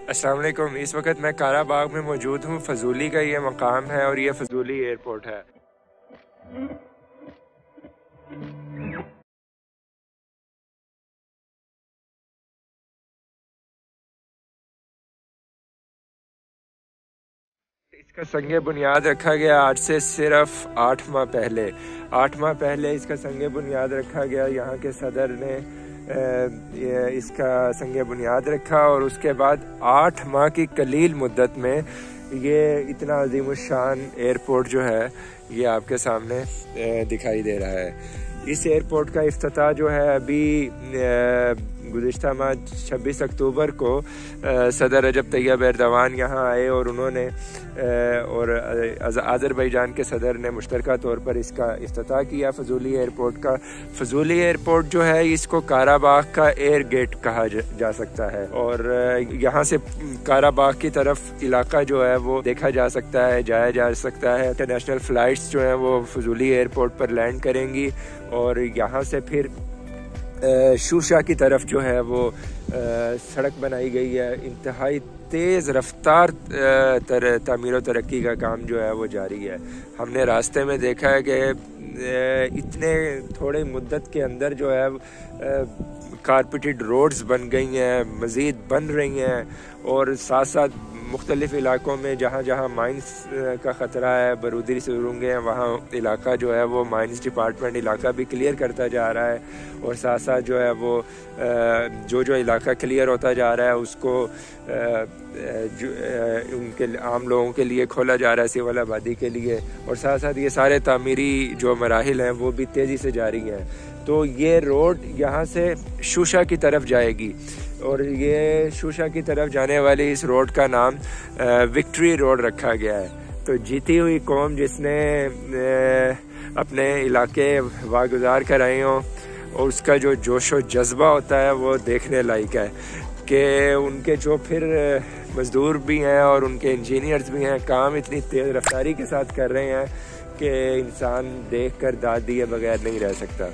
अस्सलाम वालेकुम। इस वक्त मैं काराबाग में मौजूद हूँ। फजूली का ये मकाम है और ये फजूली एयरपोर्ट है। इसका संगे बुनियाद रखा गया आज से सिर्फ 8 माह पहले। 8 माह पहले इसका संगे बुनियाद रखा गया। यहाँ के सदर ने इसका संगे बुनियाद रखा और उसके बाद 8 माह की कलील मुद्दत में ये इतना अजीमुशान एयरपोर्ट जो है ये आपके सामने दिखाई दे रहा है। इस एयरपोर्ट का इफ्तिताह जो है अभी गुज़िश्ता माह 26 अक्टूबर को सदर रजब तैयब एर्दवान यहाँ आए और उन्होंने और अज़रबैजान के सदर ने मुश्तरका तौर पर इसका इफ्तिताह किया फजूली एयरपोर्ट का। फजूली एयरपोर्ट जो है इसको काराबाग का एयर गेट कहा जा सकता है और यहाँ से काराबाग की तरफ इलाका जो है वो देखा जा सकता है, जाया जा सकता है। इंटरनेशनल फ़्लाइट्स जो हैं वो फजूली एयरपोर्ट पर लैंड करेंगी और यहाँ से फिर शूशा की तरफ जो है वो सड़क बनाई गई है। इंतहाई तेज़ रफ्तार तामीर व तरक्की का काम जो है वो जारी है। हमने रास्ते में देखा है कि इतने थोड़े मुद्दत के अंदर जो है कारपेटेड रोड्स बन गई हैं, मज़ीद बन रही हैं और साथ साथ मुख्तलिफ़ इलाकों में जहाँ जहाँ माइंस का ख़तरा है, बरूदी सुरंगें हैं, वहाँ इलाका जो है वो माइंस डिपार्टमेंट इलाका भी क्लियर करता जा रहा है और साथ साथ जो है वो जो इलाका क्लियर होता जा रहा है उसको उनके आम लोगों के लिए खोला जा रहा है, सिविल आबादी के लिए। और साथ साथ ये सारे तामीरी जो मराहिल हैं वो भी तेज़ी से जारी हैं। तो ये रोड यहाँ से शूशा की तरफ जाएगी और ये शूशा की तरफ जाने वाली इस रोड का नाम विक्ट्री रोड रखा गया है। तो जीती हुई कौम जिसने अपने इलाके वागुजार कराए हों और उसका जो जोश व जज्बा होता है वो देखने लायक है कि उनके जो फिर मज़दूर भी हैं और उनके इंजीनियर्स भी हैं, काम इतनी तेज़ रफ्तारी के साथ कर रहे हैं कि इंसान देख कर दाद दिए बगैर नहीं रह सकता।